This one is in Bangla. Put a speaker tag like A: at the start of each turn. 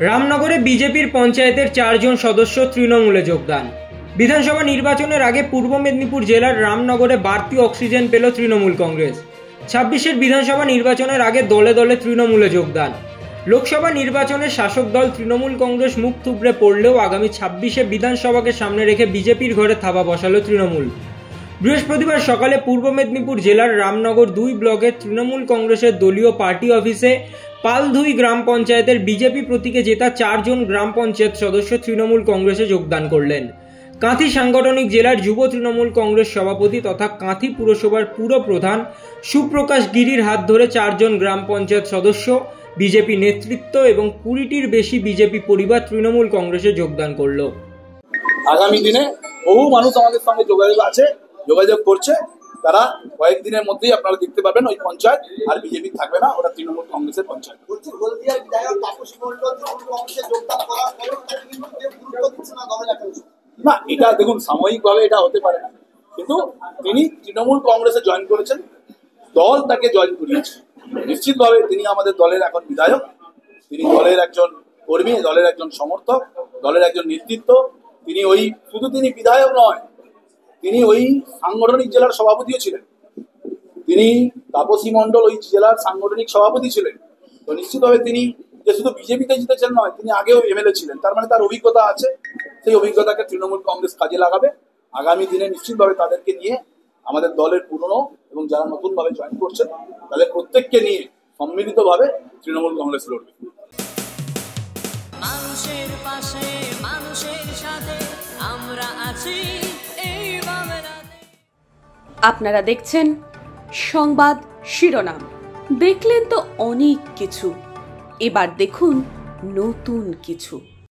A: রামনগরে বিজেপির পঞ্চায়েতের 4 জন সদস্য তৃণমূলে যোগদান। বিধানসভা নির্বাচনের আগে পূর্ব মেদিনীপুর জেলার রামনগরে বাড়তি অক্সিজেন পেল তৃণমূল কংগ্রেস। 26-এর বিধানসভা নির্বাচনের আগে দলে দলে তৃণমূলে যোগদান। লোকসভা নির্বাচনে শাসক দল তৃণমূল কংগ্রেস মুখ থুবড়ে পড়লেও আগামী 26-এ বিধানসভাকে সামনে রেখে বিজেপির ঘরে থাবা বসালো তৃণমূল। বৃহস্পতিবার সকালে পূর্ব মেদিনীপুর জেলার রামনগর 2 ব্লকের তৃণমূল কংগ্রেসের দলীয় পার্টি অফিসে পালধুই গ্রাম পঞ্চায়েতের বিজেপি প্রতীকে জেতা 4 জন গ্রাম পঞ্চায়েত সদস্য তৃণমূল কংগ্রেসে যোগদান করলেন। কাঁথি সাংগঠনিক জেলার যুব তৃণমূল কংগ্রেস সভাপতি তথা কাঁথি পুরসভার পুরপ্রধান সুপ্রকাশ গিরির হাত ধরে 4 জন গ্রাম পঞ্চায়েত সদস্য, বিজেপি নেতৃত্ব এবং 20টির বেশি বিজেপি পরিবার তৃণমূল কংগ্রেসে যোগদান করল।
B: আগামী দিনে বহু মানুষ আমাদের সঙ্গে যোগাযোগ করছে। তারা কয়েকদিনের মধ্যেই আপনারা দেখতে পাবেন ওই পঞ্চায়েত আর বিজেপি থাকবে না, ওটা তৃণমূল কংগ্রেসের পঞ্চায়েত। না, এটা দেখুন সাময়িকভাবে এটা হতে পারে না, কিন্তু তিনি তৃণমূল কংগ্রেসে জয়েন করেছেন, দল তাকে জয়েন করিয়েছে। নিশ্চিতভাবে তিনি আমাদের দলের এখন বিধায়ক, তিনি দলের একজন কর্মী, দলের একজন সমর্থক, দলের একজন নেতৃত্ব। তিনি শুধু তিনি বিধায়ক নয়, তিনি ওই সাংগঠনিক জেলার সভাপতিও ছিলেন। তিনি তাপসী মণ্ডল ওই জেলার সাংগঠনিক সভাপতি ছিলেন। তো নিশ্চিতভাবে তিনি যে শুধু বিজেপিতে জিতেছেন নয়, তিনি আগেও এমএলএ ছিলেন, তার মানে তার অভিজ্ঞতা আছে। সেই অভিজ্ঞতাকে তৃণমূল কংগ্রেস কাজে লাগাবে। আগামী দিনে নিশ্চিতভাবে তাদেরকে নিয়ে আমাদের দলের পুরনো এবং যারা নতুনভাবে জয়েন করছেন তাদের প্রত্যেককে নিয়ে সম্মিলিতভাবে তৃণমূল কংগ্রেস লড়বে।
C: মানুষের পাশে, মানুষের সাথে আমরা আছি এই বাংলাতে।
D: আপনারা দেখছেন সংবাদ শিরোনাম। দেখলেন তো অনেক কিছু, এবার দেখুন নতুন কিছু।